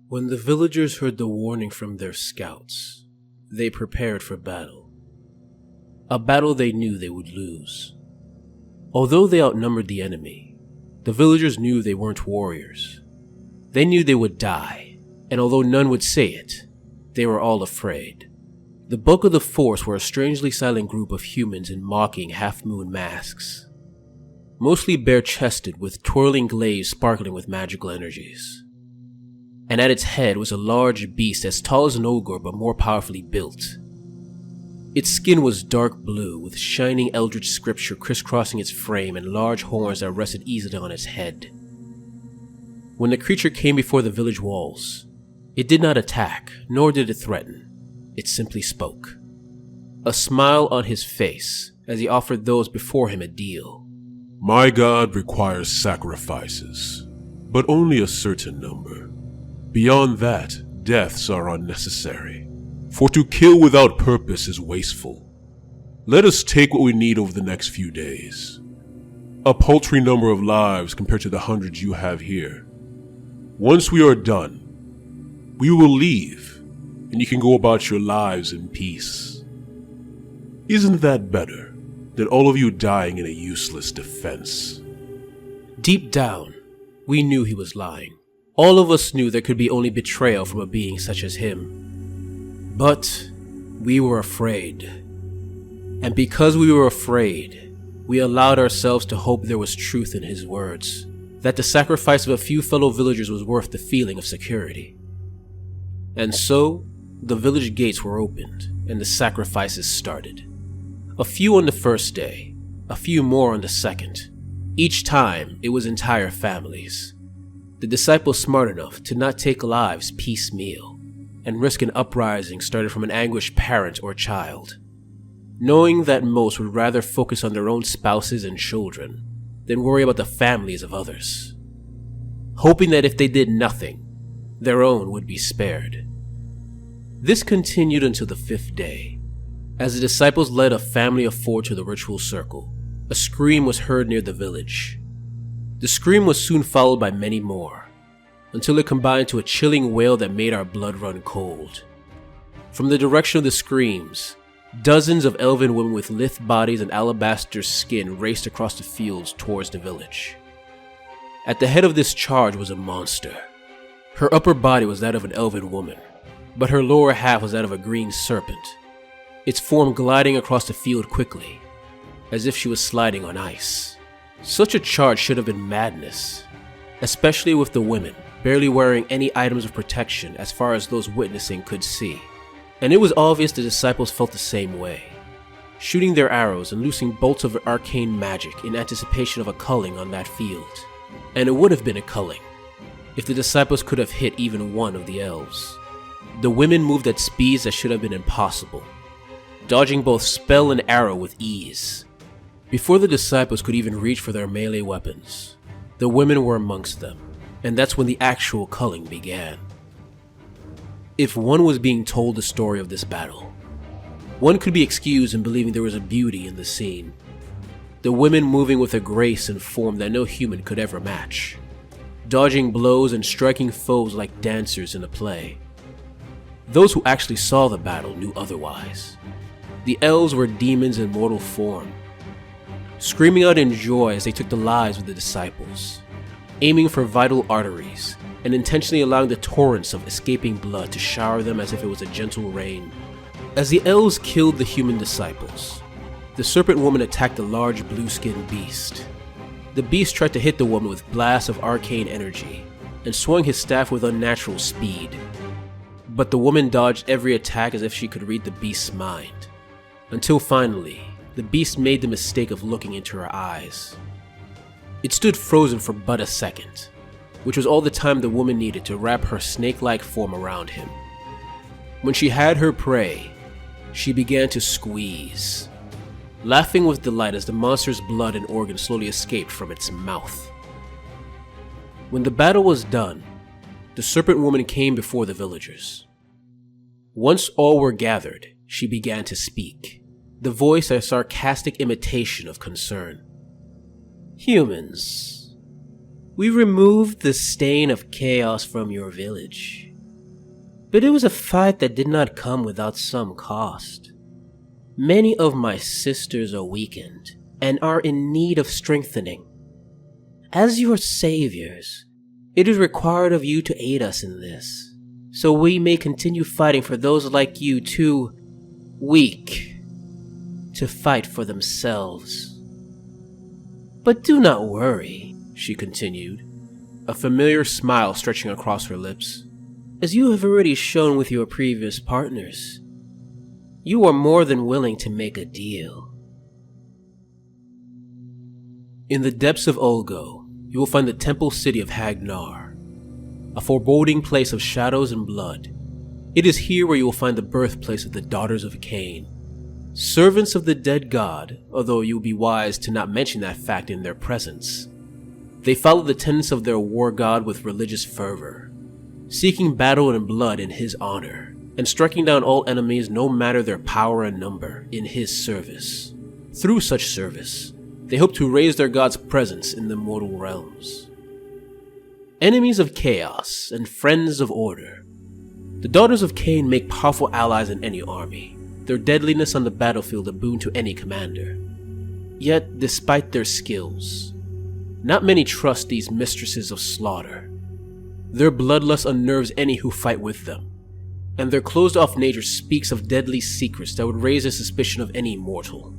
When the villagers heard the warning from their scouts, they prepared for battle. A battle they knew they would lose. Although they outnumbered the enemy, the villagers knew they weren't warriors. They knew they would die, and although none would say it, they were all afraid. The bulk of the force were a strangely silent group of humans in mocking half-moon masks, mostly bare-chested with twirling glaives sparkling with magical energies. And at its head was a large beast as tall as an ogre but more powerfully built. Its skin was dark blue with shining eldritch scripture crisscrossing its frame and large horns that rested easily on its head. When the creature came before the village walls, it did not attack, nor did it threaten. It simply spoke. A smile on his face as he offered those before him a deal. My god requires sacrifices, but only a certain number. Beyond that, deaths are unnecessary, for to kill without purpose is wasteful. Let us take what we need over the next few days. A paltry number of lives compared to the hundreds you have here. Once we are done, we will leave, and you can go about your lives in peace. Isn't that better than all of you dying in a useless defense? Deep down, we knew he was lying. All of us knew there could be only betrayal from a being such as him. But we were afraid. And because we were afraid, we allowed ourselves to hope there was truth in his words, that the sacrifice of a few fellow villagers was worth the feeling of security. And so, the village gates were opened, and the sacrifices started. A few on the first day, a few more on the second. Each time, it was entire families. The disciples smart enough to not take lives piecemeal and risk an uprising started from an anguished parent or child, knowing that most would rather focus on their own spouses and children than worry about the families of others, hoping that if they did nothing, their own would be spared. This continued until the 5th day. As the disciples led a family of 4 to the ritual circle, a scream was heard near the village. The scream was soon followed by many more, until it combined to a chilling wail that made our blood run cold. From the direction of the screams, dozens of elven women with lithe bodies and alabaster skin raced across the fields towards the village. At the head of this charge was a monster. Her upper body was that of an elven woman, but her lower half was that of a green serpent, its form gliding across the field quickly, as if she was sliding on ice. Such a charge should have been madness, especially with the women barely wearing any items of protection as far as those witnessing could see. And it was obvious the disciples felt the same way, shooting their arrows and loosing bolts of arcane magic in anticipation of a culling on that field. And it would have been a culling if the disciples could have hit even one of the elves. The women moved at speeds that should have been impossible, dodging both spell and arrow with ease. Before the disciples could even reach for their melee weapons, the women were amongst them, and that's when the actual culling began. If one was being told the story of this battle, one could be excused in believing there was a beauty in the scene. The women moving with a grace and form that no human could ever match, dodging blows and striking foes like dancers in a play. Those who actually saw the battle knew otherwise. The elves were demons in mortal form, screaming out in joy as they took the lives of the disciples, aiming for vital arteries and intentionally allowing the torrents of escaping blood to shower them as if it was a gentle rain. As the elves killed the human disciples, the serpent woman attacked the large blue-skinned beast. The beast tried to hit the woman with blasts of arcane energy and swung his staff with unnatural speed. But the woman dodged every attack as if she could read the beast's mind, until finally, the beast made the mistake of looking into her eyes. It stood frozen for but a second, which was all the time the woman needed to wrap her snake-like form around him. When she had her prey, she began to squeeze, laughing with delight as the monster's blood and organs slowly escaped from its mouth. When the battle was done, the serpent woman came before the villagers. Once all were gathered, she began to speak, the voice a sarcastic imitation of concern. Humans, we removed the stain of chaos from your village, But it was a fight that did not come without some cost. Many of my sisters are weakened and are in need of strengthening. As your saviors, it is required of you to aid us in this, so we may continue fighting for those like you too weak to fight for themselves. But do not worry, she continued, a familiar smile stretching across her lips. As you have already shown with your previous partners, you are more than willing to make a deal. In the depths of Olgo, you will find the temple city of Hagnar, a foreboding place of shadows and blood. It is here where you will find the birthplace of the daughters of Khaine, servants of the dead god, although you will be wise to not mention that fact in their presence. They follow the tenets of their war god with religious fervor, seeking battle and blood in his honor, and striking down all enemies no matter their power and number in his service. Through such service, they hope to raise their god's presence in the mortal realms. Enemies of chaos and friends of order, the daughters of Khaine make powerful allies in any army, their deadliness on the battlefield a boon to any commander. Yet, despite their skills, not many trust these mistresses of slaughter. Their bloodlust unnerves any who fight with them, and their closed-off nature speaks of deadly secrets that would raise the suspicion of any mortal.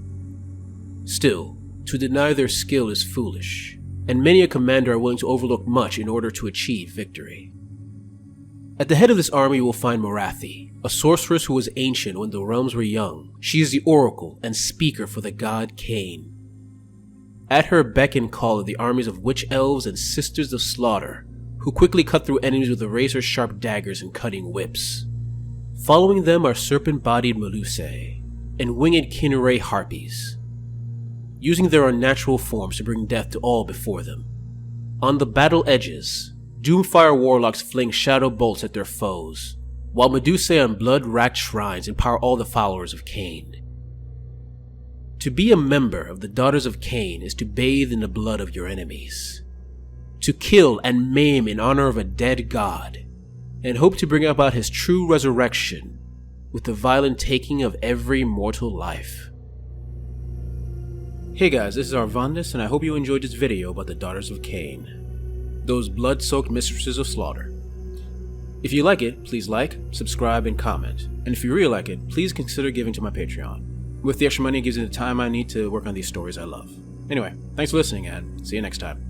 Still, to deny their skill is foolish, and many a commander are willing to overlook much in order to achieve victory. At the head of this army you will find Morathi, a sorceress who was ancient when the realms were young. She is the oracle and speaker for the god Khaine. At her beck and call are the armies of witch elves and sisters of slaughter, who quickly cut through enemies with razor-sharp daggers and cutting whips. Following them are serpent-bodied Melusai and winged Kinure harpies, using their unnatural forms to bring death to all before them. On the battle edges, Doomfire warlocks fling shadow bolts at their foes, while Medusai on blood-racked shrines empower all the followers of Khaine. To be a member of the Daughters of Khaine is to bathe in the blood of your enemies, to kill and maim in honor of a dead god, and hope to bring about his true resurrection with the violent taking of every mortal life. Hey guys, this is Arvandus, and I hope you enjoyed this video about the Daughters of Khaine, those blood-soaked mistresses of slaughter. If you like it, please like, subscribe, and comment. And if you really like it, please consider giving to my Patreon. With the extra money, it gives me the time I need to work on these stories I love. Anyway, thanks for listening, and see you next time.